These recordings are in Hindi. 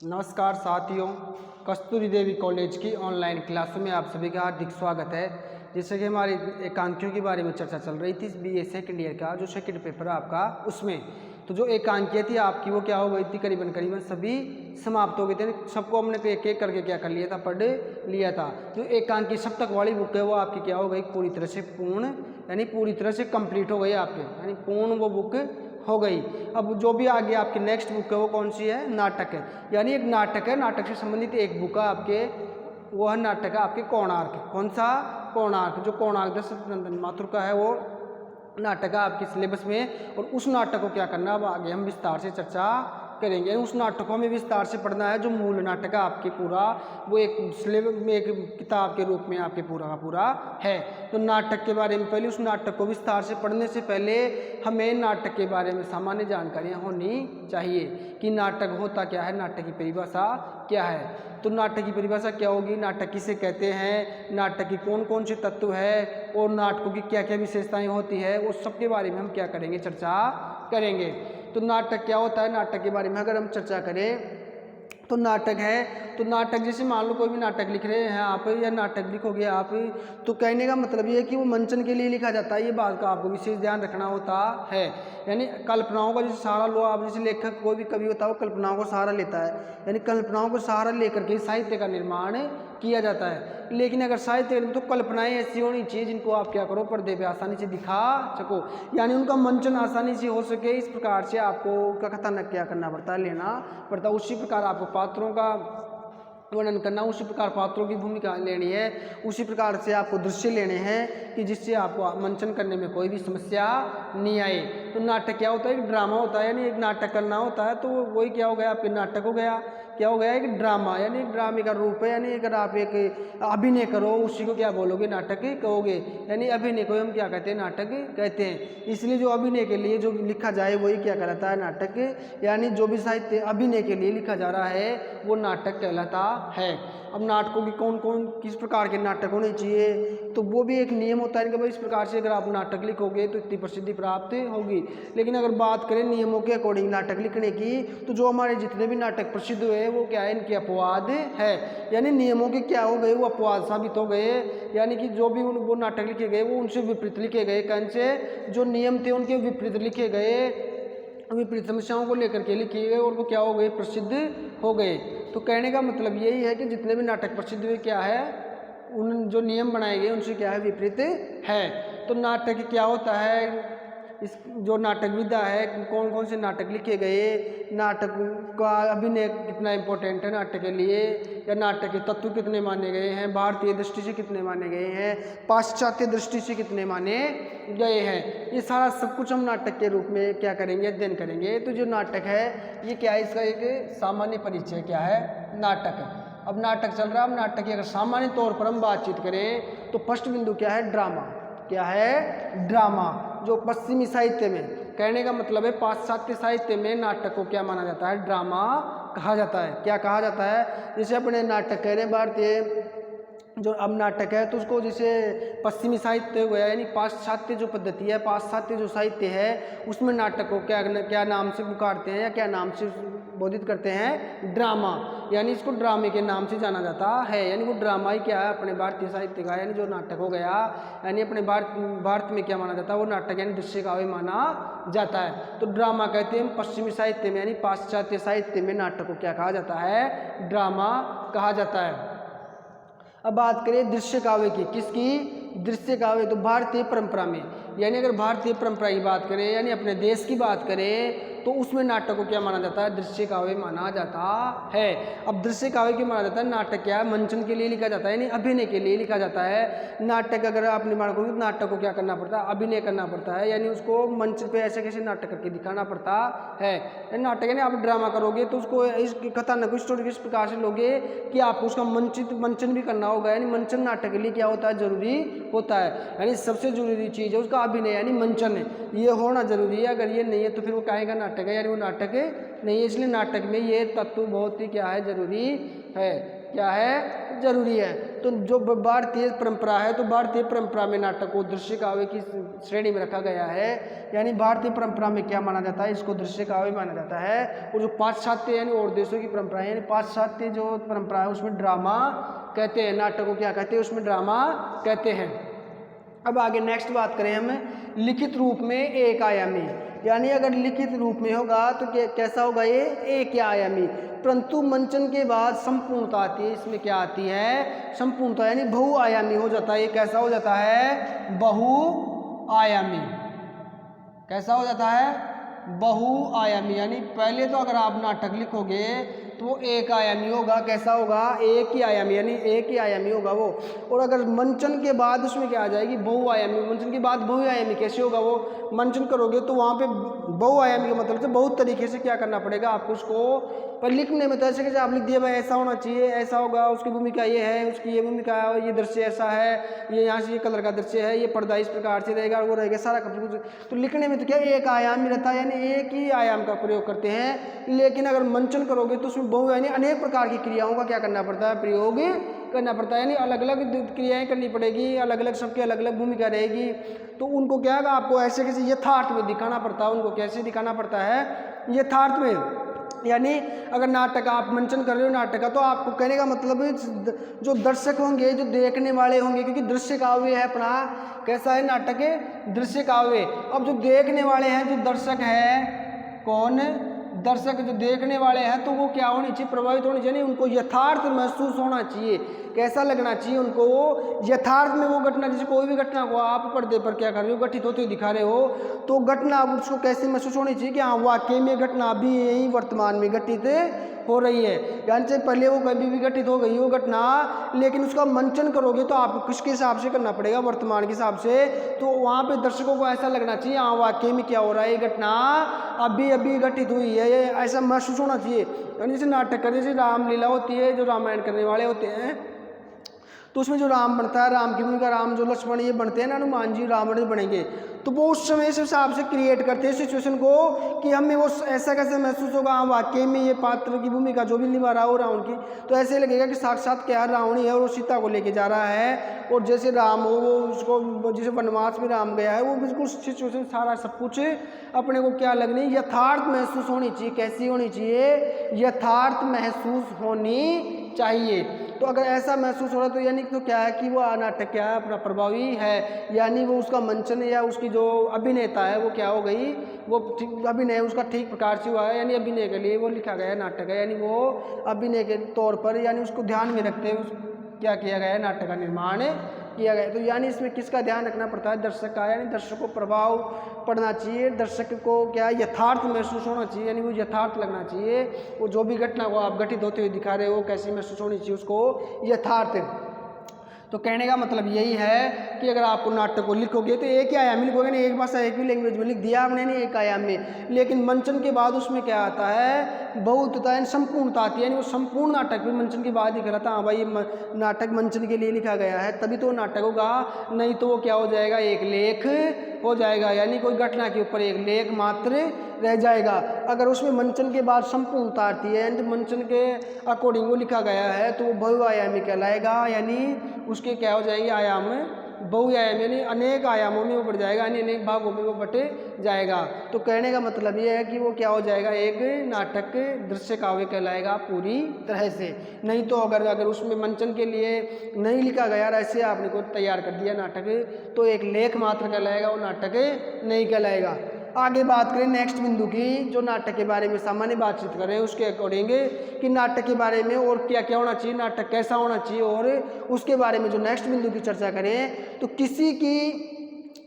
नमस्कार साथियों, कस्तूरी देवी कॉलेज की ऑनलाइन क्लासों में आप सभी का हार्दिक स्वागत है। जैसे कि हमारी एकांकियों के बारे में चर्चा चल रही थी बीए सेकेंड ईयर का जो सेकेंड पेपर है आपका, उसमें तो जो एकांकियाँ थी आपकी वो क्या हो गई थी, करीबन करीबन सभी समाप्त हो गए थे। सबको हमने एक एक करके क्या कर लिया था, पढ़ लिया था। जो एकांकी सप्तक वाली बुक है वो आपकी क्या हो गई, पूरी तरह से पूर्ण यानी पूरी तरह से कंप्लीट हो गई आपके, यानी पूर्ण वो बुक हो गई। अब जो भी आगे आपकी नेक्स्ट बुक है वो कौन सी है, नाटक है। यानी एक नाटक है, नाटक से संबंधित एक बुक है आपके, वो है नाटक है आपके कोणार्क। कौन सा, कोणार्क। जो कोणार्क दशरथ माथुर का है वो नाटक है आपके सिलेबस में। और उस नाटक को क्या करना अब आगे हम विस्तार से चर्चा करेंगे। उस नाटक को हमें विस्तार से पढ़ना है। जो मूल नाटक है आपके पूरा वो एक सिलेबस में एक किताब के रूप में आपके पूरा का पूरा है। तो नाटक के बारे में पहले उस नाटक को विस्तार से पढ़ने से पहले हमें नाटक के बारे में सामान्य जानकारियाँ होनी चाहिए कि नाटक होता क्या है, नाटक की परिभाषा क्या है। तो नाटक की परिभाषा क्या होगी, नाटक किसे कहते हैं, नाटक की कौन कौन से तत्व है और नाटकों की क्या क्या विशेषताएं होती है, उस सब के बारे में हम क्या करेंगे, चर्चा करेंगे। तो नाटक क्या होता है, नाटक के बारे में अगर हम चर्चा करें तो नाटक है, तो नाटक जैसे मान लो कोई भी नाटक लिख रहे हैं आप या नाटक लिखोगे आप, तो कहने का मतलब ये है कि वो मंचन के लिए लिखा जाता है। ये बात का आपको विशेष ध्यान रखना होता है। यानी कल्पनाओं का जैसे सहारा लो आप, जैसे लेखक कोई भी कवि होता है वो कल्पनाओं को सहारा लेता है, यानी कल्पनाओं को सहारा लेकर के साहित्य का निर्माण किया जाता है। लेकिन अगर साहित्य में तो कल्पनाएं ऐसी होनी चाहिए जिनको आप क्या करो, पर्दे पे आसानी से दिखा सको, यानी उनका मंचन आसानी से हो सके। इस प्रकार से आपको का कथानक क्या करना पड़ता है, लेना पड़ता है। उसी प्रकार आपको पात्रों का वर्णन करना, उसी प्रकार पात्रों की भूमिका लेनी है, उसी प्रकार से आपको दृश्य लेने हैं कि जिससे आपको मंचन करने में कोई भी समस्या नहीं आए। तो नाटक क्या होता है, एक ड्रामा होता है, यानी एक नाटक करना होता है। तो वही क्या हो गया, आपके नाटक हो गया, क्या हो गया, एक ड्रामा, यानी एक ड्रामे का रूप है। यानी अगर आप एक अभिनय करो उसी को क्या बोलोगे, नाटक कहोगे। यानी अभिनय को हम क्या कहते हैं, नाटक कहते हैं। इसलिए जो अभिनय के लिए जो लिखा जाए वही क्या कहलाता है, नाटक। यानी जो भी साहित्य अभिनय के लिए लिखा जा रहा है वो नाटक कहलाता है। अब नाटकों की कौन कौन किस प्रकार के नाटक होने चाहिए, तो वो भी एक नियम होता है कि भाई इस प्रकार से अगर आप नाटक लिखोगे तो इतनी प्रसिद्धि प्राप्त होगी। लेकिन अगर बात करें नियमों के अकॉर्डिंग नाटक लिखने की, तो जो हमारे जितने भी नाटक प्रसिद्ध हुए वो क्या है, इनके अपवाद है। यानी नियमों के क्या हो गए, वो अपवाद साबित हो गए। यानी कि जो भी वो नाटक लिखे गए वो उनसे विपरीत लिखे गए, कौन से जो नियम थे उनके विपरीत लिखे गए, विपरीत समस्याओं को लेकर के लिखे गए और वो क्या हो गए, प्रसिद्ध हो गए। तो कहने का मतलब यही है कि जितने भी नाटक प्रसिद्ध हुए क्या है, उन जो नियम बनाए गए उनसे क्या है, विपरीत है। तो नाटक क्या होता है, इस जो नाटक विधा है, कौन कौन से नाटक लिखे गए, नाटक का अभिनय कितना इम्पोर्टेंट है नाटक के लिए, या नाटक के तत्व कितने माने गए हैं, भारतीय दृष्टि से कितने माने गए हैं, पाश्चात्य दृष्टि से कितने माने गए हैं, ये सारा सब कुछ हम नाटक के रूप में क्या करेंगे, अध्ययन करेंगे। तो जो नाटक है ये क्या है, इसका एक सामान्य परिचय क्या है, नाटक। अब नाटक चल रहा है, अब नाटक की अगर सामान्य तौर पर हम बातचीत करें तो फर्स्ट बिंदु क्या है, ड्रामा। क्या है, ड्रामा। जो पश्चिमी साहित्य में, कहने का मतलब है पाश्चात्य साहित्य में नाटक को क्या माना जाता है, ड्रामा कहा जाता है। क्या कहा जाता है, जैसे अपने नाटक कह रहे हैं भारतीय जो अब नाटक है तो उसको जैसे पश्चिमी साहित्य हो गया, यानी पाश्चात्य जो पद्धति है, पाश्चात्य जो साहित्य है उसमें नाटक को क्या क्या नाम से पुकारते हैं या क्या नाम से बोधित करते हैं, ड्रामा। यानी इसको ड्रामे के नाम से जाना जाता है। यानी वो ड्रामा ही क्या है, अपने भारतीय साहित्य का, यानी जो नाटक हो गया, यानी अपने भारत में क्या माना जाता है, वो नाटक यानी दृश्य काव्य माना जाता है। तो ड्रामा कहते हैं पश्चिमी साहित्य में, यानी पाश्चात्य साहित्य में नाटक को क्या कहा जाता है, ड्रामा कहा जाता है। अब बात करें दृश्य काव्य की, किसकी, दृश्य काव्य। तो भारतीय परंपरा में, यानी अगर भारतीय परंपरा की बात करें यानी अपने देश की बात करें तो उसमें नाटक को क्या माना जाता है, दृश्य काव्य माना जाता है। अब दृश्य काव्य क्यों माना जाता है, नाटक क्या है, मंचन के लिए लिखा जाता है, यानी अभिनय के लिए लिखा जाता है। नाटक अगर आप निर्माण करोगे तो नाटक को क्या करना पड़ता है, अभिनय करना पड़ता है, यानी उसको मंच पे ऐसे कैसे नाटक करके दिखाना पड़ता है। नाटक यानी आप ड्रामा करोगे तो उसको इस कथानक स्टोरी किस प्रकार से लोगे कि आपको उसका मंचन भी करना होगा। यानी मंचन नाटक के लिए क्या होता है, जरूरी होता है। यानी सबसे जरूरी चीज़ है उसका अभिनय, यानी मंचन है, ये होना जरूरी है। अगर ये नहीं है तो फिर वो कहेगा नाटक है, यानी वो नाटक नहीं है। इसलिए नाटक में ये तत्व बहुत ही क्या है, जरूरी है। क्या है, जरूरी है। तो जो भारतीय परंपरा है, तो भारतीय परंपरा में नाटक को दृश्य काव्य की श्रेणी में रखा गया है। यानी भारतीय परंपरा में क्या माना जाता है, इसको दृश्य काव्य माना जाता है। और जो पाश्चात्य यानी और देशों की परंपरा है, यानी पाश्चात्य जो परंपरा है उसमें ड्रामा कहते हैं, नाटक को क्या कहते हैं, उसमें ड्रामा कहते हैं। अब आगे नेक्स्ट बात करें हम लिखित रूप में एक आयामी, यानी अगर लिखित रूप में होगा तो कैसा होगा, ये एक आयामी, परंतु मंचन के बाद संपूर्णता आती है। इसमें क्या आती है, संपूर्णता, यानी बहुआयामी हो जाता है। ये कैसा हो जाता है, बहुआयामी। कैसा हो जाता है, बहुआयामी। यानी पहले तो अगर आप नाटक लिखोगे तो वो एक आयामी होगा। कैसा होगा, एक ही आयामी, यानी एक ही आयामी होगा वो। और अगर मंचन के बाद उसमें क्या आ जाएगी, बहुआयामी। मंचन के बाद बहुआयामी कैसे होगा, वो मंचन करोगे तो वहाँ पे बहुआयामी का मतलब से बहुत तरीके से क्या करना पड़ेगा आपको उसको। पर लिखने में तो ऐसे कैसे आप लिख दिए भाई ऐसा होना चाहिए, ऐसा होगा, उसकी भूमिका ये है, उसकी ये भूमिका है, ये दृश्य ऐसा है, ये यहाँ से ये कलर का दृश्य है, ये पर्दा इस प्रकार से रहेगा, वो रहेगा, सारा कुछ। तो लिखने में तो क्या एक आयामी रहता है, यानी एक ही आयाम का प्रयोग करते हैं। लेकिन अगर मंचन करोगे तो उसमें बहु यानी अनेक प्रकार की क्रियाओं का क्या करना पड़ता है, प्रयोग करना पड़ता है। यानी अलग अलग क्रियाएं करनी पड़ेगी, अलग अलग सबकी अलग अलग भूमिका रहेगी। तो उनको क्या है, आपको ऐसे कैसे यथार्थ में दिखाना पड़ता है। उनको कैसे दिखाना पड़ता है, यथार्थ में। यानी अगर नाटक आप मंचन कर रहे हो नाटक का, तो आपको कहने का मतलब जो दर्शक होंगे, जो देखने वाले होंगे, क्योंकि दृश्य काव्य है अपना, कैसा है नाटक है, दृश्य काव्य। अब जो देखने वाले हैं, जो दर्शक है, कौन, दर्शक जो देखने वाले हैं, तो वो क्या होनी चाहिए, प्रभावित होनी चाहिए, उनको यथार्थ महसूस होना चाहिए। कैसा लगना चाहिए उनको, वो यथार्थ में वो घटना, जैसे कोई भी घटना को आप पर्दे पर क्या कर रहे हो, घटित होते हुए दिखा रहे हो, तो घटना उसको कैसे महसूस होनी चाहिए कि हाँ वाकई में घटना अभी यही वर्तमान में घटित हो रही है। यानी से पहले वो कभी भी घटित हो गई वो घटना, लेकिन उसका मंचन करोगे तो आपको किसके हिसाब से करना पड़ेगा, वर्तमान के हिसाब से। तो वहाँ पे दर्शकों को ऐसा लगना चाहिए हाँ वाकई में क्या हो रहा है, ये घटना अभी अभी घटित हुई है, ये ऐसा महसूस होना चाहिए। यानी जैसे नाटक कर, जैसे रामलीला होती है, जो रामायण करने वाले होते हैं, तो उसमें जो राम बनता है, राम की भूमिका, राम जो लक्ष्मण ये बनते हैं ना, हनुमान जी रावण बनेंगे, तो वो उस समय इस हिसाब से क्रिएट करते हैं सिचुएशन को कि हमें वो ऐसा कैसे महसूस होगा, हाँ वाकई में ये पात्र की भूमिका जो भी निभा रहा हो रावण की, तो ऐसे लगेगा कि साक्षात क्या रावण ही है और वो सीता को लेके जा रहा है। और जैसे राम हो, वो उसको जैसे वनवास में राम गया है, वो बिल्कुल सिचुएशन सारा सब कुछ अपने को क्या लगनी, यथार्थ महसूस होनी चाहिए। कैसी होनी चाहिए, यथार्थ महसूस होनी चाहिए। तो अगर ऐसा महसूस हो रहा है तो यानी तो क्या है कि वो नाटक क्या है, अपना प्रभावी है, यानी वो उसका मंचन या उसकी जो अभिनेता है वो क्या हो गई, वो अभिनय उसका ठीक प्रकार से हुआ है, यानी अभिनय के लिए वो लिखा गया नाटक है, यानी वो अभिनय के तौर पर यानी उसको ध्यान में रखते हुए क्या किया गया है, नाटक का निर्माण किया गया। तो यानी इसमें किसका ध्यान रखना पड़ता है, दर्शक का, यानी दर्शक को प्रभाव पड़ना चाहिए, दर्शक को क्या यथार्थ महसूस होना चाहिए, यानी वो यथार्थ लगना चाहिए। वो जो भी घटना को आप घटित होते हुए दिखा रहे हो कैसी महसूस होनी चाहिए, उसको यथार्थ। तो कहने का मतलब यही है कि अगर आपको नाटक को लिखोगे तो एक ही आयाम में लिखोगे, नहीं एक भाषा एक ही लैंग्वेज में लिख दिया आपने, नहीं एक आयाम में, लेकिन मंचन के बाद उसमें क्या आता है, बहुतता यानी संपूर्णता आती है, यानी वो संपूर्ण नाटक भी मंचन के बाद ही करा था, हाँ भाई ये नाटक मंचन के लिए लिखा गया है तभी तो वो नाटक होगा, नहीं तो वो क्या हो जाएगा, एक लेख हो जाएगा, यानी कोई घटना के ऊपर एक लेख मात्र रह जाएगा। अगर उसमें मंचन के बाद संपूर्णता आती है, यानी मंचन के अकॉर्डिंग वो लिखा गया है, तो वो बहुआयामी कहलाएगा, यानी उसके क्या हो जाएंगे आयाम, बहुआयामी, यानी अनेक आयामों में वो बढ़ जाएगा, यानी अनेक भागों में वो बट जाएगा। तो कहने का मतलब ये है कि वो क्या हो जाएगा, एक नाटक दृश्य काव्य कहलाएगा पूरी तरह से। नहीं तो अगर उसमें मंचन के लिए नहीं लिखा गया, ऐसे आपने को तैयार कर दिया नाटक, तो एक लेख मात्र कहलाएगा, वो नाटक नहीं कहलाएगा। आगे बात करें नेक्स्ट बिंदु की, जो नाटक के बारे में सामान्य बातचीत करें उसके अकॉर्डिंग कि नाटक के बारे में और क्या क्या होना चाहिए, नाटक कैसा होना चाहिए, और उसके बारे में जो नेक्स्ट बिंदु की चर्चा करें, तो किसी की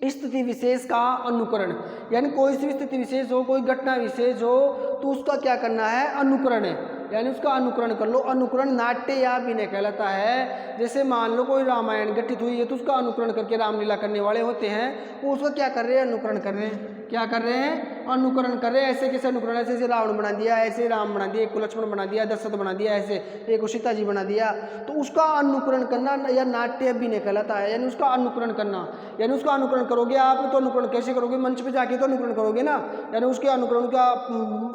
स्थिति विशेष का अनुकरण, यानी कोई सी स्थिति विशेष हो, कोई घटना विशेष हो, तो उसका क्या करना है, अनुकरण है, यानी उसका अनुकरण कर लो। अनुकरण नाट्य या अभिनय कहलाता है। जैसे मान लो कोई रामायण घटित हुई है तो उसका अनुकरण करके रामलीला करने वाले होते हैं, वो उसका क्या कर रहे हैं, अनुकरण कर रहे हैं। क्या कर रहे हैं, अनुकरण कर रहे हैं। ऐसे कैसे अनुकरण, ऐसे ऐसे रावण बना दिया, ऐसे राम बना दिया, एक को लक्ष्मण बना दिया, दशरथ बना दिया, ऐसे एक को सीता जी बना दिया, तो उसका अनुकरण करना या नाट्य अभिनय कहलाता है। यानी उसका अनुकरण करना, यानी उसका अनुकरण करोगे आप तो अनुकरण कैसे करोगे, मंच पे जाके तो अनुकरण करोगे ना, यानी उसके अनुकरण का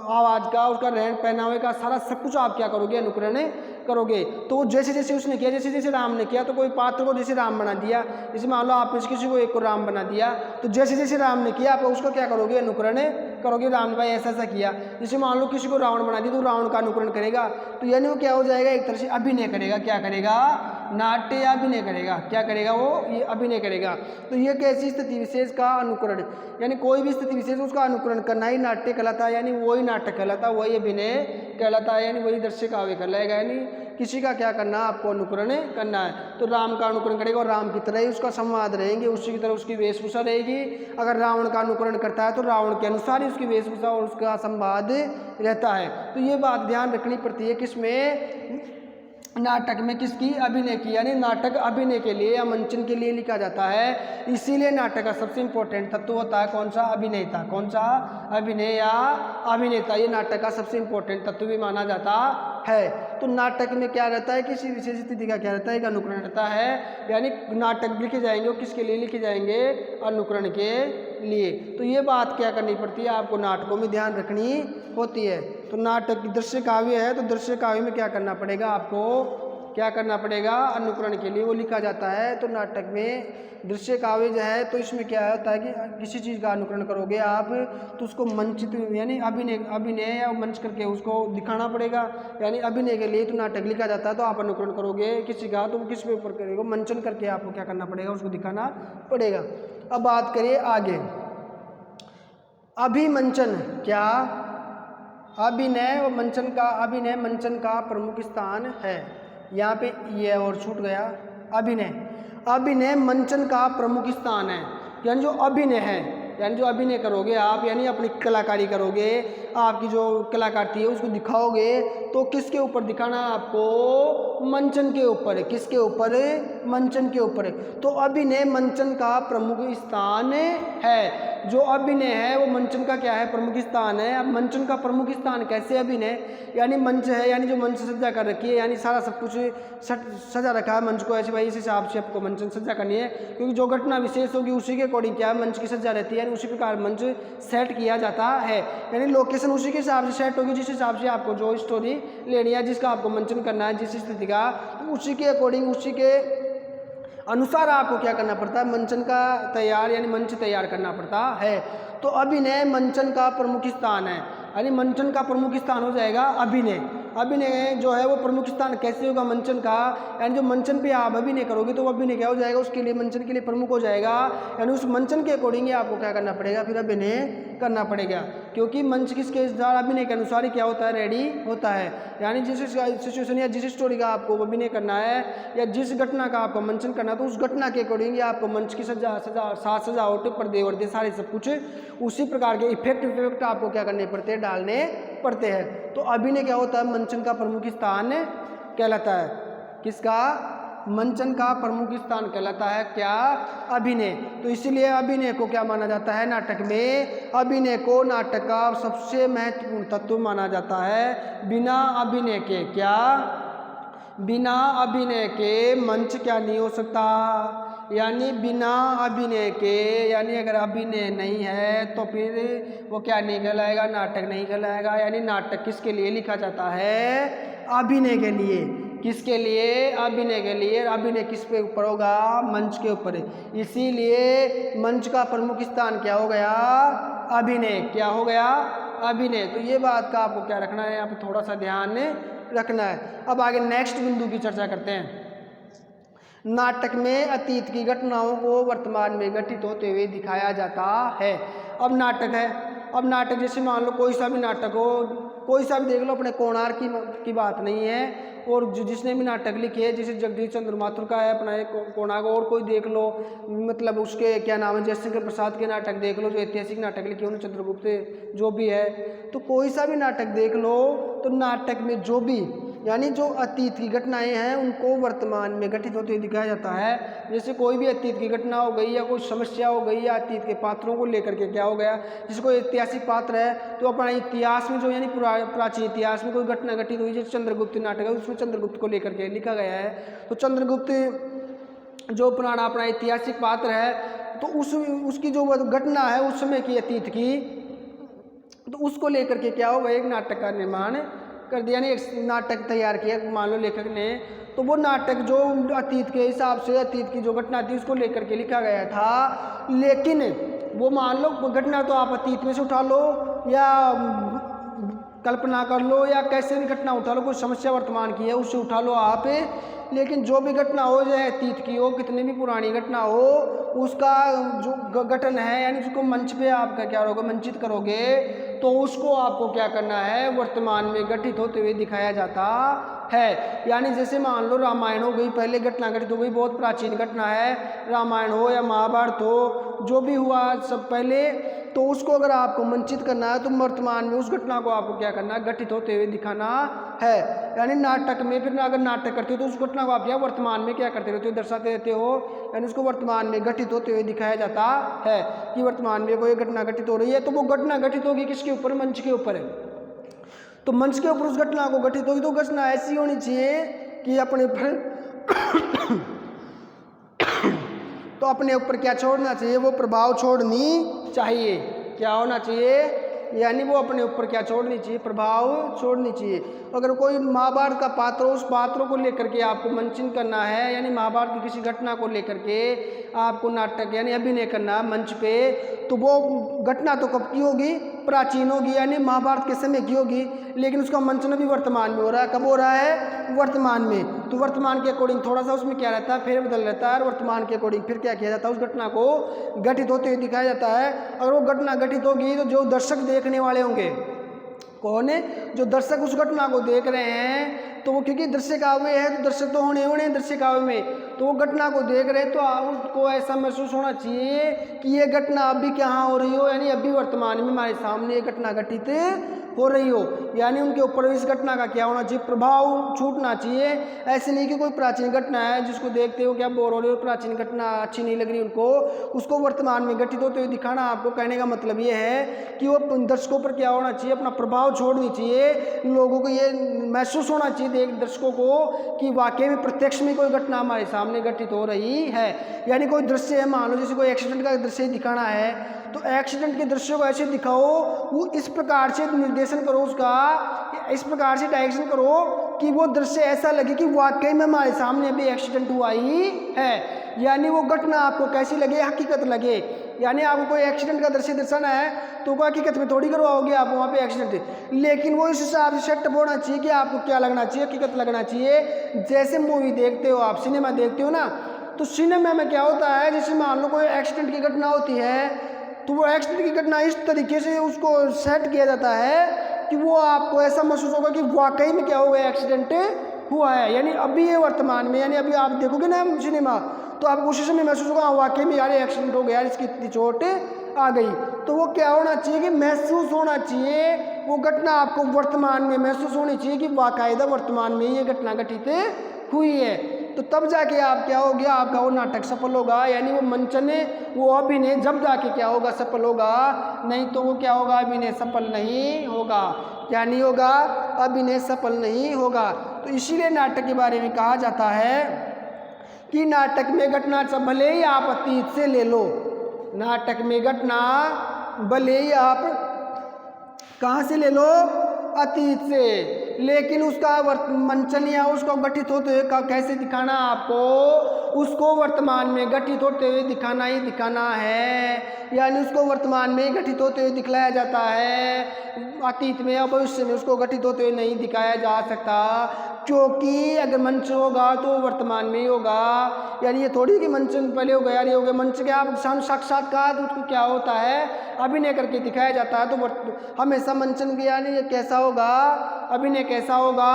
आवाज़ का, उसका रहन पहनावे का सारा सब कुछ आप क्या करोगे, अनुकरण करोगे। तो जैसे जैसे उसने किया, जैसे जैसे राम ने किया, तो कोई पात्र को जैसे राम बना दिया, जैसे मान लो आपने किसी को एक को राम बना दिया, तो जैसे जैसे राम ने किया आप उसका क्या करोगे, अनुकरण करोगे। राम भाई ऐसा ऐसा किया, जैसे मान लो किसी को रावण बना दिया तो रावण का अनुकरण करेगा, तो यानी वो क्या हो जाएगा, एक तरह से अभिनय करेगा। क्या करेगा, नाट्य या अभिनय करेगा। क्या करेगा वो, ये अभिनय करेगा। तो ये कैसी स्थिति विशेष का अनुकरण, यानी कोई भी स्थिति विशेष उसका अनुकरण करना ही नाट्य कहलाता है, यानी वही नाटक कहलाता है, वही अभिनय कहलाता है, यानी वही दृश्य काव्य कहलाएगा। यानी किसी का क्या करना, आपको अनुकरण करना है। तो राम का अनुकरण करेगा और राम की तरह ही उसका संवाद रहेंगे, उसी की तरह उसकी वेशभूषा रहेगी। अगर रावण का अनुकरण करता है तो रावण के अनुसार ही उसकी वेशभूषा और उसका संवाद रहता है। तो ये बात ध्यान रखनी पड़ती है, किसमें, नाटक में, किसकी, अभिनय की। यानी नाटक अभिनय के लिए या मंचन के लिए लिखा जाता है, इसीलिए नाटक का सबसे इंपॉर्टेंट तत्व होता है कौन सा, अभिनेता। कौन सा, अभिनय या अभिनेता, ये नाटक का सबसे इंपॉर्टेंट तत्व भी माना जाता है। तो नाटक में क्या रहता है, किसी विशेष स्थिति का क्या रहता है, एक अनुकरण रहता है। यानी नाटक लिखे जाएंगे वो किसके लिए लिखे जाएंगे, अनुकरण के लिए। तो ये बात क्या करनी पड़ती है, आपको नाटकों में ध्यान रखनी होती है। तो नाटक दृश्य काव्य है, तो दृश्य काव्य में क्या करना पड़ेगा, आपको क्या करना पड़ेगा, अनुकरण के लिए वो लिखा जाता है। तो नाटक में दृश्य काव्य जो है, तो इसमें क्या होता है कि किसी चीज़ का अनुकरण करोगे आप तो उसको मंचित यानी अभिनय या मंच करके उसको दिखाना पड़ेगा। यानी अभिनय के लिए तो नाटक लिखा जाता है, तो आप अनुकरण करोगे किसी का, तो वो किस पे ऊपर करेगा, मंचन करके आपको क्या करना पड़ेगा, उसको दिखाना पड़ेगा। अब बात करिए आगे, अभिमंचन। क्या, अभिनय और मंचन का, अभिनय मंचन का प्रमुख स्थान है। यहाँ पे ये और छूट गया, अभिनय, अभिनय मंचन का प्रमुख स्थान है। यानी जो अभिनय है, यानी जो अभिनय करोगे आप, यानी अपनी कलाकारी करोगे, आपकी जो कलाकारी है उसको दिखाओगे, तो किसके ऊपर दिखाना आपको, मंचन के ऊपर। किसके ऊपर, मंचन के ऊपर। तो अभिनय मंचन का प्रमुख स्थान है। जो अभिनय है वो मंचन का क्या है, प्रमुख स्थान है। अब मंचन का प्रमुख स्थान कैसे, अभिनय यानी मंच है, यानी जो मंच सज्जा कर रखी है, यानी सारा सब कुछ सजा रखा है मंच को ऐसे, भाई इस हिसाब से आपको मंचन सज्जा करनी है, क्योंकि जो घटना विशेष होगी उसी के अकॉर्डिंग क्या है, मंच की सज्जा रहती है, यानी उसी प्रकार मंच सेट किया जाता है। यानी लोकेशन उसी के हिसाब से सेट होगी, जिस हिसाब से आपको जो स्टोरी लेनी है, जिसका आपको मंचन करना है, जिस स्थिति का, तो उसी के अकॉर्डिंग, उसी के अनुसार आपको क्या करना पड़ता है, मंचन का तैयार, यानी मंच तैयार करना पड़ता है। तो अभिनय मंचन का प्रमुख स्थान है, यानी मंचन का प्रमुख स्थान हो जाएगा अभिनय। अभिनय जो है वो प्रमुख स्थान कैसे होगा, मंचन का, यानी जो मंचन पे आप अभिनय करोगे तो वो अभिनय क्या हो जाएगा, उसके लिए मंचन के लिए प्रमुख हो जाएगा। यानी उस मंचन के अकॉर्डिंग आपको क्या करना पड़ेगा, फिर अभिनय करना पड़ेगा, क्योंकि मंच किसके अनुसार, अभिनय के अनुसार ही क्या होता है, रेडी होता है। यानी जिस सिचुएशन या जिस स्टोरी का आपको अभिनय करना है या जिस घटना का आपको मंचन करना है, तो उस घटना के अकॉर्डिंग आपको मंच की साज सजावट, पर्दे वर्दे सारे सब कुछ उसी प्रकार के इफेक्ट आपको क्या करने पड़ते हैं, डालने पड़ते हैं। तो अभिनय क्या होता है, मंचन का प्रमुख स्थान कहलाता है। किसका, मंचन का प्रमुख स्थान कहलाता है क्या, अभिनय। तो इसीलिए अभिनय को क्या माना जाता है, नाटक में अभिनय को नाटक का सबसे महत्वपूर्ण तत्व माना जाता है। बिना अभिनय के क्या, बिना अभिनय के मंच क्या नहीं हो सकता, यानी बिना अभिनय के, यानी अगर अभिनय नहीं है तो फिर वो क्या नहीं कहलाएगा, नाटक नहीं कहलाएगा। यानी नाटक किसके लिए लिखा जाता है, अभिनय के लिए। किसके लिए, अभिनय के लिए। अभिनय किस पे ऊपर होगा, मंच के ऊपर। इसीलिए मंच का प्रमुख स्थान क्या हो गया, अभिनय। क्या हो गया, अभिनय। तो ये बात का आपको क्या रखना है, यहाँ पे थोड़ा सा ध्यान रखना है। अब आगे नेक्स्ट बिंदु की चर्चा करते हैं। नाटक में अतीत की घटनाओं को वर्तमान में घटित होते हुए दिखाया जाता है। अब नाटक है, अब नाटक जैसे मान लो कोई सा भी नाटक हो, कोई सा भी देख लो, अपने कोणार्क की बात नहीं है, और जिसने भी नाटक लिखे है, जैसे जगदीश चंद्र माथुर का है अपना एक कोणार्क, और कोई देख लो, मतलब उसके क्या नाम है, जयशंकर प्रसाद के नाटक देख लो, जो ऐतिहासिक नाटक लिखे उन्होंने, चंद्रगुप्त जो भी है, तो कोई सा भी नाटक देख लो, तो नाटक में जो भी यानी जो अतीत की घटनाएं हैं उनको वर्तमान में घटित होते हुए दिखाया जाता है। जैसे कोई भी अतीत की घटना हो गई या कोई समस्या हो गई या अतीत के पात्रों को लेकर के क्या हो गया, जैसे कोई ऐतिहासिक पात्र है तो अपना इतिहास में जो यानी प्राचीन इतिहास में कोई घटना घटित हुई, जैसे चंद्रगुप्त नाटक है उसमें चंद्रगुप्त को लेकर के लिखा गया है। तो चंद्रगुप्त जो पुराना अपना ऐतिहासिक पात्र है तो उसकी जो घटना है उस समय की अतीत की, तो उसको लेकर के क्या होगा, एक नाटक का निर्माण कर दिया, यानी एक नाटक तैयार किया मान लो लेखक ने। तो वो नाटक जो अतीत के हिसाब से अतीत की जो घटना थी उसको लेकर के लिखा गया था। लेकिन वो मान लो घटना तो आप अतीत में से उठा लो या कल्पना कर लो या कैसे भी घटना उठा लो, कोई समस्या वर्तमान की है उससे उठा लो आप, लेकिन जो भी घटना हो चाहे अतीत की हो कितनी भी पुरानी घटना हो उसका जो गठन है यानी उसको मंच पे आपका क्या होगा, मंचित करोगे तो उसको आपको क्या करना है, वर्तमान में घटित होते हुए दिखाया जाता है। यानी जैसे मान लो रामायण हो गई, पहले घटना घटित हो गई, बहुत प्राचीन घटना है, रामायण हो या महाभारत हो, जो भी हुआ सब पहले, तो उसको अगर आपको मंचित करना है तो वर्तमान में उस घटना को आपको क्या करना है, घटित होते हुए दिखाना है। यानी नाटक में फिर अगर नाटक करते हो तो उस घटना को आप क्या वर्तमान में क्या करते रहते हो, दर्शाते रहते हो, यानी उसको वर्तमान में घटित होते हुए दिखाया जाता है कि वर्तमान में कोई घटना घटित हो रही है। तो वो घटना घटित होगी किसके ऊपर, मंच के ऊपर है। तो मंच के ऊपर उस घटना को घटित होगी तो घटना ऐसी होनी चाहिए कि अपने तो अपने ऊपर क्या छोड़ना चाहिए, वो प्रभाव छोड़नी चाहिए। क्या होना चाहिए, यानी वो अपने ऊपर क्या छोड़नी चाहिए, प्रभाव छोड़नी चाहिए। अगर कोई महाभारत का पात्र हो, उस पात्रों को लेकर के आपको मंचन करना है, यानी महाभारत की किसी घटना को लेकर के आपको नाटक यानी अभिनय करना है मंच पे, तो वो घटना तो कब की होगी, प्राचीन होगी, यानी महाभारत के समय की होगी, लेकिन उसका मंचन भी वर्तमान में हो रहा है। कब हो रहा है, वर्तमान में। तो वर्तमान के अकॉर्डिंग थोड़ा सा उसमें क्या रहता है, फेर बदल रहता है, और वर्तमान के अकॉर्डिंग फिर क्या किया जाता है, उस घटना को घटित होते हुए दिखाया जाता है। अगर वो घटना घटित होगी तो जो दर्शक देखने वाले होंगे, कौन है, जो दर्शक उस घटना को देख रहे हैं, तो वो क्योंकि दृश्य काव्य है तो दर्शक तो होने दृश्य काव्य में, तो वो घटना को देख रहे हैं तो उसको ऐसा महसूस होना चाहिए कि ये घटना अभी कहाँ हो रही हो, यानी अभी वर्तमान में हमारे सामने ये घटना घटित हो रही हो, यानी उनके ऊपर इस घटना का क्या होना चाहिए, प्रभाव छूटना चाहिए। ऐसे नहीं कि कोई प्राचीन घटना है जिसको देखते हो क्या बोर हो रहे हो, प्राचीन घटना अच्छी नहीं लग रही उनको, उसको वर्तमान में घटित होते हुए दिखाना। आपको कहने का मतलब ये है कि वो दर्शकों पर क्या होना चाहिए, अपना प्रभाव छोड़नी चाहिए, लोगों को ये महसूस होना चाहिए दर्शकों को कि वाकई में प्रत्यक्ष में कोई घटना हमारे सामने घटित हो रही है। यानी कोई दृश्य है, मान लो जैसे कोई एक्सीडेंट का दृश्य दिखाना है तो एक्सीडेंट के दृश्य को ऐसे दिखाओ, वो इस प्रकार से निर्देशन करो उसका, इस प्रकार से डायरेक्शन करो कि वो दृश्य ऐसा लगे कि वाकई में हमारे सामने अभी एक्सीडेंट हुआ ही है, यानी वो घटना आपको कैसी लगे, हकीकत लगे। यानी आपको कोई एक्सीडेंट का दृश्य दर्शाना है तो कोई हकीकत में थोड़ी करवाओगे आप वहाँ पे एक्सीडेंट, लेकिन वो इस हिसाब से सेटअप होना चाहिए कि आपको क्या लगना चाहिए, हकीकत लगना चाहिए। जैसे मूवी देखते हो आप, सिनेमा देखते हो ना, तो सिनेमा में क्या होता है, जैसे मान लो कोई एक्सीडेंट की घटना होती है तो वो एक्सीडेंट की घटना इस तरीके से उसको सेट किया जाता है कि वो आपको ऐसा महसूस होगा कि वाकई में क्या हो गया, एक्सीडेंट हुआ है, यानी अभी ये वर्तमान में, यानी अभी आप देखोगे ना सिनेमा तो आपको उसी समय महसूस होगा वाकई में यार एक्सीडेंट हो गया, इसकी इतनी चोट आ गई। तो वो क्या होना चाहिए कि महसूस होना चाहिए, वो घटना आपको वर्तमान में महसूस होनी चाहिए कि वाकायदा वर्तमान में ये घटना घटित हुई है, तो तब जाके आप क्या हो गया, आपका वो नाटक सफल होगा, यानी वो मंचन वो अभिनय जब जाके क्या होगा, सफल होगा, नहीं तो वो क्या होगा, अभिनय सफल नहीं होगा। क्या नहीं होगा, अभिनय सफल नहीं होगा। तो इसीलिए नाटक के बारे में कहा जाता है कि नाटक में घटना भले ही आप अतीत से ले लो, नाटक में घटना भले ही आप कहाँ से ले लो, अतीत से, लेकिन उसका मंचन या उसको घटित होते हुए कैसे दिखाना आपको, उसको वर्तमान में घटित होते हुए दिखाना ही दिखाना है, यानी उसको वर्तमान में घटित होते हुए दिखलाया जाता है, अतीत में या भविष्य में उसको घटित होते हुए नहीं दिखाया जा सकता, क्योंकि अगर मंच होगा तो वर्तमान में ही होगा। यानी ये थोड़ी कि मंचन पहले हो गया यार ये हो गया, मंच के आप साक्षात्कार उसको क्या होता है, अभिनय करके दिखाया जाता है। तो हमेशा मंचन के यानी ये कैसा होगा, अभिनय कैसा होगा,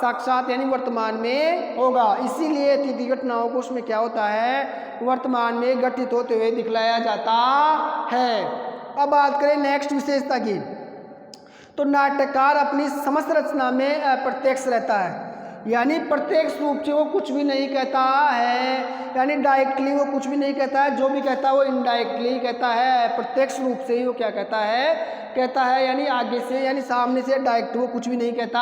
साक्षात यानी वर्तमान में होगा। इसीलिए अतीत घटनाओं को उसमें क्या होता है, वर्तमान में घटित होते हुए दिखलाया जाता है। अब बात करें नेक्स्ट विशेषता की, तो नाटककार अपनी समस्त रचना में अप्रत्यक्ष रहता है, यानी प्रत्यक्ष रूप से वो कुछ भी नहीं कहता है, यानी डायरेक्टली वो कुछ भी नहीं कहता है, जो भी कहता है वो इनडायरेक्टली कहता है, प्रत्यक्ष रूप से ही वो क्या कहता है, यानी आगे से यानी सामने से डायरेक्ट वो कुछ भी नहीं कहता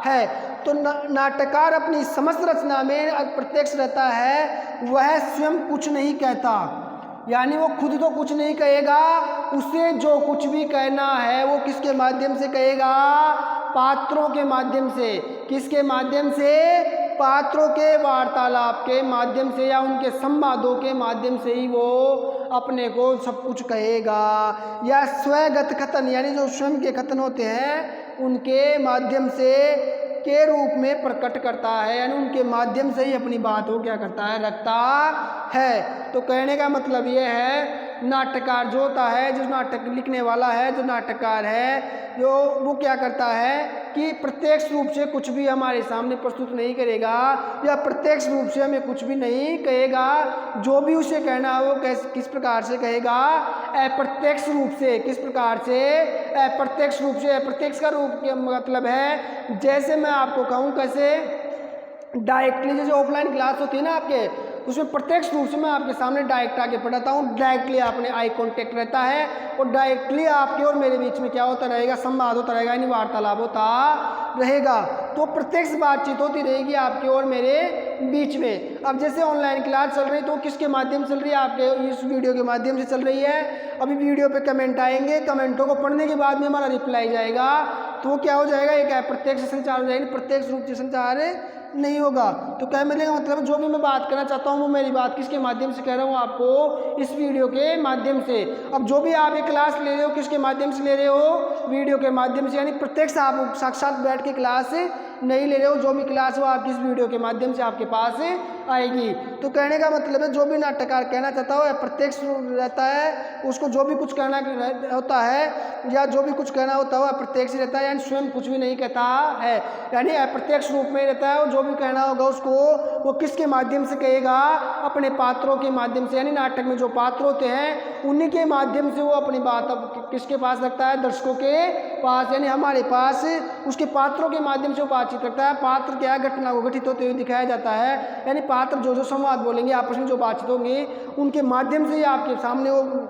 है। तो नाटककार अपनी समस्त रचना में अप्रत्यक्ष रहता है, वह स्वयं कुछ नहीं कहता, यानी वो खुद तो कुछ नहीं कहेगा, उसे जो कुछ भी कहना है वो किसके माध्यम से कहेगा, पात्रों के माध्यम से। किसके माध्यम से? पात्रों के वार्तालाप के माध्यम से या उनके संवादों के माध्यम से ही वो अपने को सब कुछ कहेगा, या स्वगत कथन यानी जो स्वयं के कथन होते हैं उनके माध्यम से के रूप में प्रकट करता है, यानी उनके माध्यम से ही अपनी बात को क्या करता है, रखता है। तो कहने का मतलब ये है नाटककार जो होता है, जो नाटक लिखने वाला है, जो नाटककार है, जो वो क्या करता है कि प्रत्यक्ष रूप से कुछ भी हमारे सामने प्रस्तुत नहीं करेगा या प्रत्यक्ष रूप से हमें कुछ भी नहीं कहेगा, जो भी उसे कहना है वो किस प्रकार से कहेगा, अप्रत्यक्ष रूप से। किस प्रकार से? अप्रत्यक्ष रूप से। अप्रत्यक्ष का रूप क्या मतलब है, जैसे मैं आपको कहूँ कैसे, डायरेक्टली जैसे ऑफलाइन क्लास होती है ना आपके, उसमें प्रत्यक्ष रूप से मैं आपके सामने डायरेक्ट आके पढ़ाता हूँ, डायरेक्टली आपने आई कांटेक्ट रहता है और डायरेक्टली आपके और मेरे बीच में क्या होता रहेगा, संवाद होता रहेगा, यानी वार्तालाप होता रहेगा। तो प्रत्यक्ष बातचीत होती रहेगी आपके और मेरे बीच में। अब जैसे ऑनलाइन क्लास चल रही तो किसके माध्यम चल रही है, आपके इस वीडियो के माध्यम से चल रही है। अभी वीडियो पे कमेंट आएंगे, कमेंटों को पढ़ने के बाद में हमारा रिप्लाई जाएगा, तो क्या हो जाएगा, एक अप्रत्यक्ष संचार हो जाएगा, प्रत्यक्ष रूप से संचार नहीं होगा। तो क्या मिलेगा, मतलब जो भी मैं बात करना चाहता हूँ वो मेरी बात किसके माध्यम से कह रहा हूँ, आपको इस वीडियो के माध्यम से। अब जो भी आप ये क्लास ले रहे हो किसके माध्यम से ले रहे हो, वीडियो के माध्यम से, यानी प्रत्यक्ष आप साक्षात बैठ के क्लास नहीं ले रहे हो, जो भी क्लास हो आपकी इस वीडियो के माध्यम से आपके पास आएगी। तो कहने का मतलब है जो भी नाटककार कहना चाहता हो प्रत्यक्ष रहता है, उसको जो भी कुछ कहना होता है या जो भी कुछ कहना होता है अप्रत्यक्ष रहता है, यानी स्वयं कुछ भी नहीं कहता है, यानी अप्रत्यक्ष रूप में रहता है। और जो भी कहना होगा उसको वो किसके माध्यम से कहेगा, अपने पात्रों के माध्यम से, यानी नाटक में जो पात्र होते हैं उन्हीं के माध्यम से वो अपनी बात किसके पास रखता है, दर्शकों के पास, यानी हमारे पास उसके पात्रों के माध्यम से वो बातचीत रखता है। पात्र क्या घटना को घटित होते हुए दिखाया जाता है, यानी पात्र जो जो संवाद बोलेंगे आपस में जो बातचीत होंगी उनके माध्यम से ही आपके सामने वो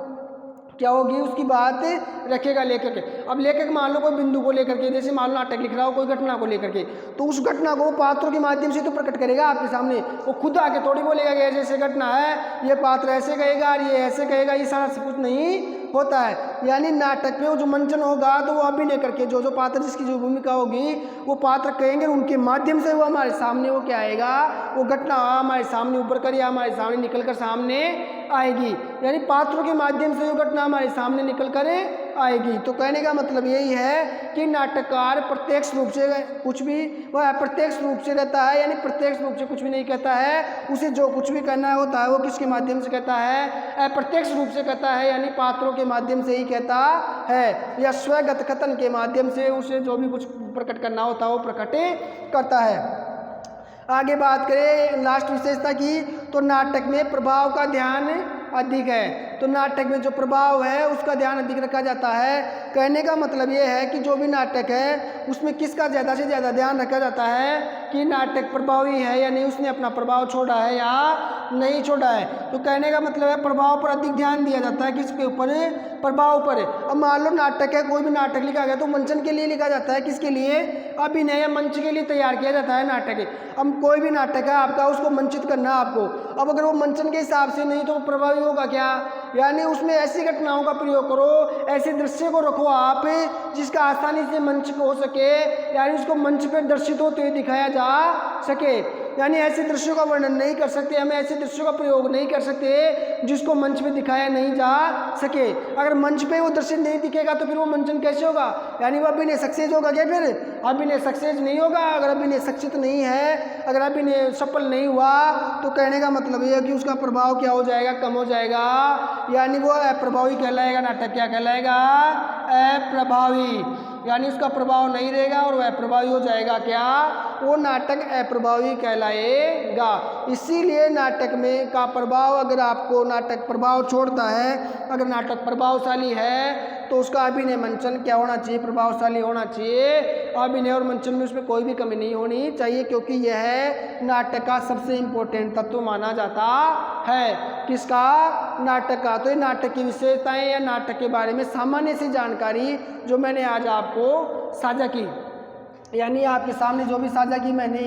क्या होगी, उसकी बात रखेगा लेखक। अब लेखक मान लो कोई बिंदु को लेकर के, जैसे मान लो नाटक लिख रहा हो कोई घटना को लेकर के, तो उस घटना को पात्रों के माध्यम से तो प्रकट करेगा आपके सामने, वो खुद आके थोड़ी बोलेगा कि ऐसे घटना है, ये पात्र ऐसे कहेगा और ये ऐसे कहेगा, ये सारा सब कुछ नहीं होता है। यानी नाटक में वो जो मंचन होगा तो वो अभिनय करके जो जो पात्र जिसकी जो भूमिका होगी वो पात्र कहेंगे, उनके माध्यम से वो हमारे सामने वो क्या आएगा, वो घटना हमारे सामने उभर कर या हमारे सामने निकल कर सामने आएगी, यानी पात्रों के माध्यम से वो घटना हमारे सामने निकल कर आएगी। तो कहने का मतलब यही है कि नाटककार प्रत्यक्ष रूप से कुछ भी वह अप्रत्यक्ष रूप से रहता है, यानी प्रत्यक्ष रूप से कुछ भी नहीं कहता है, उसे जो कुछ भी करना होता है वो किसके माध्यम से कहता है, अप्रत्यक्ष रूप से कहता है, यानी पात्रों के माध्यम से ही कहता है, या स्वगत कथन के माध्यम से उसे जो भी कुछ प्रकट करना होता है वो प्रकट करता है। आगे बात करें लास्ट विशेषता की, तो नाटक में प्रभाव का ध्यान अधिक है। तो नाटक में जो प्रभाव है उसका ध्यान अधिक रखा जाता है। कहने का मतलब ये है कि जो भी नाटक है उसमें किसका ज़्यादा से ज़्यादा ध्यान रखा जाता है कि नाटक प्रभावी है या नहीं, उसने अपना प्रभाव छोड़ा है या नहीं छोड़ा है। तो कहने का मतलब है प्रभाव पर अधिक ध्यान दिया जाता है, किसके ऊपर, प्रभाव पर। अब मान लो नाटक है, कोई भी नाटक लिखा गया तो मंचन के लिए लिखा जाता है, किसके लिए, अभिनय या मंच के लिए तैयार किया जाता है नाटक। अब कोई भी नाटक है आपका, उसको मंचित करना आपको, अब अगर वो मंचन के हिसाब से नहीं तो प्रभावी होगा क्या, यानी उसमें ऐसी घटनाओं का प्रयोग करो, ऐसे दृश्य को रखो आप जिसका आसानी से मंच को हो सके, यानी उसको मंच पर दर्शित होते हुए दिखाया जा सके, यानी ऐसे दृश्यों का वर्णन नहीं कर सकते, हमें ऐसे दृश्यों का प्रयोग नहीं कर सकते जिसको मंच पे दिखाया नहीं जा सके। अगर मंच पे वो दृश्य नहीं दिखेगा तो फिर वो मंचन कैसे होगा, यानी वो अभिनय सक्सेस होगा क्या, फिर अभिनय सक्सेस नहीं होगा। अगर अभिनय सक्षित नहीं है, अगर अभिनय सफल नहीं हुआ तो कहने का मतलब ये है कि उसका प्रभाव क्या हो जाएगा, कम हो जाएगा, यानी वो अप्रभावी कहलाएगा। नाटक क्या कहलाएगा, अप्रभावी, यानी उसका प्रभाव नहीं रहेगा और वह प्रभावी हो जाएगा क्या, वो नाटक अप्रभावी कहलाएगा। इसीलिए नाटक में का प्रभाव, अगर आपको नाटक प्रभाव छोड़ता है, अगर नाटक प्रभावशाली है तो उसका अभिनय मंचन क्या होना चाहिए, प्रभावशाली होना चाहिए। अभिनय और मंचन में उसमें कोई भी कमी नहीं होनी चाहिए, क्योंकि यह नाटक का सबसे इम्पोर्टेंट तत्व माना जाता है। किसका? नाटक का। तो ये नाटक की विशेषताएं या नाटक के बारे में सामान्य सी जानकारी जो मैंने आज आपको साझा की, यानी आपके सामने जो भी साझा की मैंने,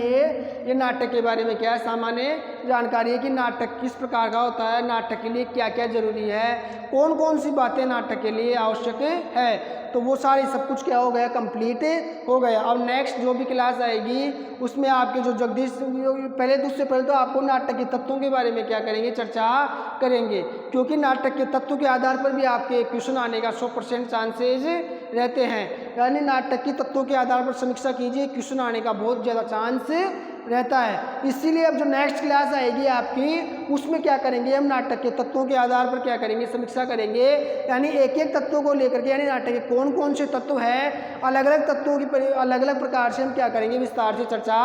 ये नाटक के बारे में क्या है, सामान्य जानकारी है कि नाटक किस प्रकार का होता है, नाटक के लिए क्या क्या जरूरी है, कौन कौन सी बातें नाटक के लिए आवश्यक है। तो वो सारी सब कुछ क्या हो गया, कंप्लीट हो गया। अब नेक्स्ट जो भी क्लास आएगी उसमें आपके जो जगदीश पहले तो उससे पहले तो आपको नाटक के तत्वों के बारे में क्या करेंगे, चर्चा करेंगे, क्योंकि नाटक के तत्व के आधार पर भी आपके क्वेश्चन आने का 100% चांसेज रहते हैं। यानी नाटक की तत्वों के आधार पर समीक्षा कीजिए, क्वेश्चन आने का बहुत ज़्यादा चांस रहता है। इसीलिए अब जो नेक्स्ट क्लास आएगी आपकी उसमें क्या करेंगे, हम नाटक के तत्वों के आधार पर क्या करेंगे, समीक्षा करेंगे। यानी एक एक तत्वों को लेकर के, यानी नाटक के कौन कौन से तत्व हैं, अलग अलग तत्वों की अलग अलग प्रकार से हम क्या करेंगे, विस्तार से चर्चा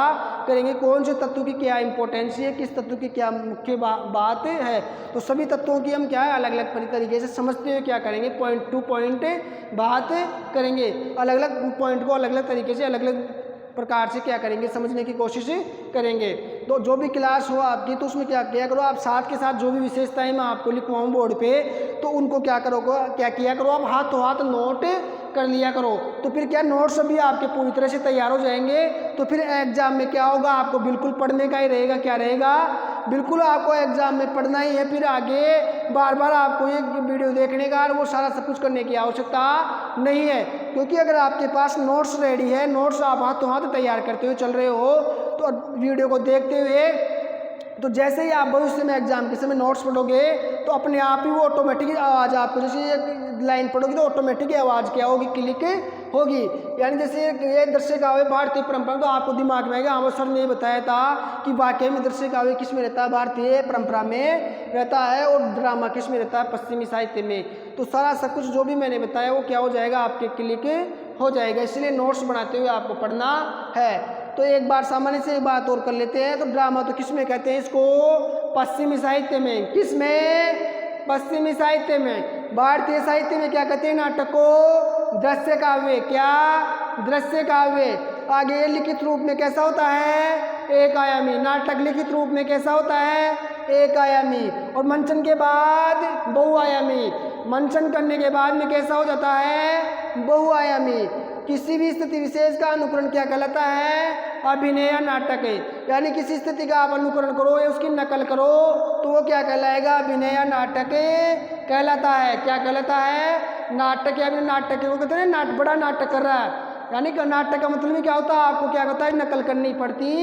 करेंगे। कौन से तत्व की क्या इंपॉर्टेंस है, किस तत्व की क्या मुख्य बात है, तो सभी तत्वों की हम क्या है अलग अलग तरीके से समझते हुए क्या करेंगे, पॉइंट टू पॉइंट बात करेंगे। अलग अलग पॉइंट को अलग अलग तरीके से अलग अलग प्रकार से क्या करेंगे, समझने की कोशिश करेंगे। तो जो भी क्लास हो आपकी, तो उसमें क्या किया करो, आप साथ के साथ जो भी विशेषताएं मैं आपको लिखवाऊँ बोर्ड पे, तो उनको क्या करो, क्या किया करो, आप हाथों हाथ नोट कर लिया करो। तो फिर क्या नोट्स भी आपके पूरी तरह से तैयार हो जाएंगे। तो फिर एग्जाम में क्या होगा, आपको बिल्कुल पढ़ने का ही रहेगा, क्या रहेगा, बिल्कुल आपको एग्जाम में पढ़ना ही है। फिर आगे बार बार आपको ये वीडियो देखने का और वो सारा सब कुछ करने की आवश्यकता नहीं है, क्योंकि अगर आपके पास नोट्स रेडी है, नोट्स आप हाथों हाथ तैयार करते हुए चल रहे हो, तो वीडियो को देखते हुए, तो जैसे ही आप भविष्य में एग्जाम के समय नोट्स पढ़ोगे तो अपने आप ही वो ऑटोमेटिक आवाज़ आपको, जैसे एक लाइन पढ़ोगी तो ऑटोमेटिक आवाज़ क्या होगी, क्लिक होगी। यानी जैसे ये दृश्य काव्य भारतीय परंपरा, तो आपको दिमाग में आएगा, हाँ वो सर ने बताया था कि वाकई में दृश्य काव्य किस में रहता है, भारतीय परंपरा में रहता है, और ड्रामा किस में रहता है, पश्चिमी साहित्य में। तो सारा सब कुछ जो भी मैंने बताया वो क्या हो जाएगा, आपके क्लिक हो जाएगा। इसलिए नोट्स बनाते हुए आपको पढ़ना है। तो एक बार सामान्य से एक बात और कर लेते हैं। तो ड्रामा तो किस में कहते हैं इसको, पश्चिमी साहित्य में। किस में, पश्चिमी साहित्य में। भारतीय साहित्य में क्या कहते हैं नाटक को, दृश्य काव्य। क्या, दृश्य काव्य। आगे लिखित रूप में कैसा होता है, एक आयामी। नाटक लिखित रूप में कैसा होता है, एक आयामी। और मंचन के बाद बहुआयामी। मंचन करने के बाद में कैसा हो जाता है, बहुआयामी। किसी भी स्थिति विशेष का अनुकरण क्या कहलाता है, अभिनय या नाटक है। यानी किसी स्थिति का आप अनुकरण करो या उसकी नकल करो तो वो क्या कहलाएगा, अभिनय या नाटक कहलाता है। क्या कहलाता है, नाटक या अभिनय। नाटक को कहते हैं बड़ा नाटक कर रहा है, यानी कि नाटक का मतलब क्या होता है, आपको क्या होता है, नकल करनी पड़ती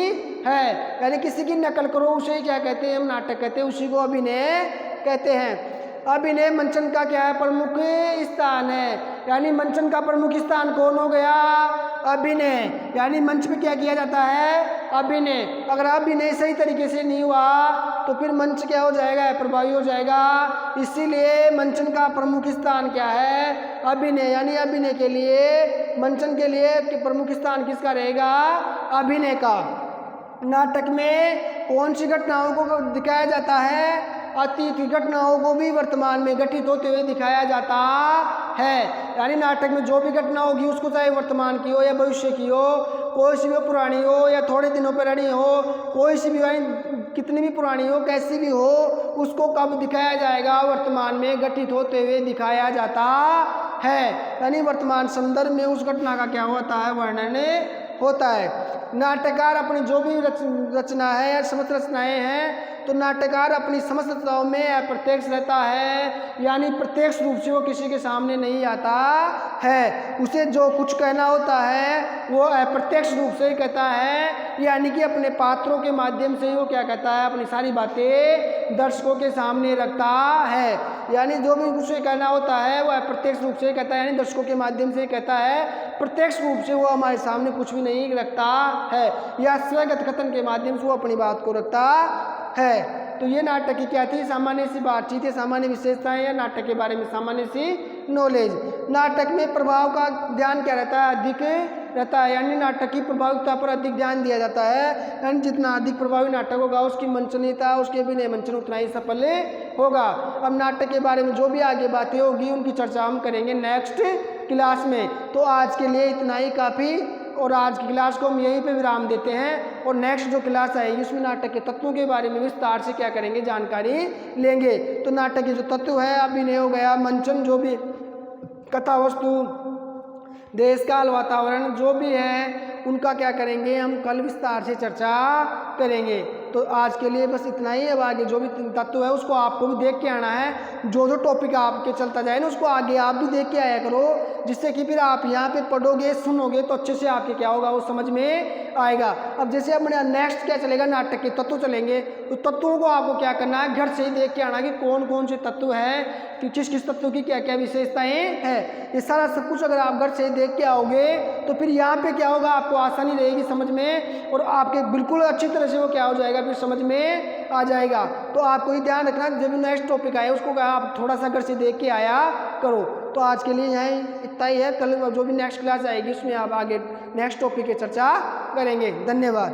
है। यानी किसी की नकल करो उसे क्या कहते हैं, हम नाटक कहते हैं, उसी को अभिनय कहते हैं। अभिनय मंचन का क्या है, प्रमुख स्थान है। यानी मंचन का प्रमुख स्थान कौन हो गया, अभिनय। यानी मंच पे क्या किया जाता है, अभिनय। अगर अभिनय सही तरीके से नहीं हुआ तो फिर मंच क्या हो जाएगा, प्रभावी हो जाएगा। इसीलिए मंचन का प्रमुख स्थान क्या है, अभिनय। यानी अभिनय के लिए, मंचन के लिए प्रमुख स्थान किसका रहेगा, अभिनय का। नाटक में कौन सी घटनाओं को दिखाया जाता है, अतीत की घटनाओं को भी वर्तमान में घटित होते हुए दिखाया जाता है। यानी नाटक में जो भी घटना होगी उसको चाहे वर्तमान की हो या भविष्य की हो, कोई सी भी पुरानी हो या थोड़े दिनों पुरानी हो, कोई सी भी कितनी भी पुरानी हो, कैसी भी हो, उसको कब दिखाया जाएगा, वर्तमान में घटित होते हुए दिखाया जाता है। यानी वर्तमान संदर्भ में उस घटना का क्या होता है, वर्णन होता है। नाटककार अपनी जो भी रचना है या समस्त रचनाएं हैं, तो नाटककार अपनी समस्त रचनाओं में अप्रत्यक्ष रहता है। यानी प्रत्यक्ष रूप से वो किसी के सामने नहीं आता है। उसे जो कुछ कहना होता है वो अप्रत्यक्ष रूप से ही कहता है। यानी कि अपने पात्रों के माध्यम से ही वो क्या कहता है, अपनी सारी बातें दर्शकों के सामने रखता है। यानी जो भी उसे कहना होता है वो अप्रत्यक्ष रूप से कहता है, यानी दर्शकों के माध्यम से कहता है। प्रत्यक्ष रूप से वो हमारे सामने कुछ भी नहीं रखता है, या स्वगत कथन के माध्यम से वो अपनी बात को रखता है। तो ये नाटक की क्या थी, सामान्य सी बातचीत है, सामान्य विशेषताएं या नाटक के बारे में सामान्य सी नॉलेज। नाटक में प्रभाव का ध्यान क्या रहता है, अधिक रहता है, यानी नाटक की प्रभाविता पर अधिक ध्यान दिया जाता है। यानी जितना अधिक प्रभावी नाटक होगा उसकी मंचनीयता, उसके अभिनय मंचन उतना ही सफल होगा। अब नाटक के बारे में जो भी आगे बातें होगी उनकी चर्चा हम करेंगे नेक्स्ट क्लास में। तो आज के लिए इतना ही काफ़ी, और आज की क्लास को हम यहीं पे विराम देते हैं। और नेक्स्ट जो क्लास आएगी उसमें नाटक के तत्वों के बारे में विस्तार से क्या करेंगे, जानकारी लेंगे। तो नाटक के जो तत्व है, अभिनय हो गया, मंचन, जो भी कथा वस्तु, देश काल, वातावरण जो भी है उनका क्या करेंगे हम कल विस्तार से चर्चा करेंगे। तो आज के लिए बस इतना ही। अब आगे जो भी तत्व है उसको आपको भी देख के आना है। जो जो टॉपिक आपके चलता जाए ना उसको आगे आप भी देख के आया करो, जिससे कि फिर आप यहाँ पे पढ़ोगे सुनोगे तो अच्छे से आपके क्या होगा वो समझ में आएगा। अब जैसे अपने नेक्स्ट क्या चलेगा, नाटक के तत्व चलेंगे। तो तत्वों को आपको क्या करना है, घर से ही देख के आना कि कौन कौन से तत्व हैं, कि किस किस तत्व की क्या क्या विशेषताएं हैं। ये सारा सब कुछ अगर आप घर से देख के आओगे तो फिर यहाँ पे क्या होगा, आपको आसानी रहेगी समझ में, और आपके बिल्कुल अच्छी तरह से वो क्या हो जाएगा, फिर समझ में आ जाएगा। तो आपको ये ध्यान रखना जब भी नेक्स्ट टॉपिक आए उसको आप थोड़ा सा घर से देख के आया करो। तो आज के लिए यहाँ इतना ही है। कल जो भी नेक्स्ट क्लास आएगी उसमें आप आगे नेक्स्ट टॉपिक की चर्चा करेंगे। धन्यवाद।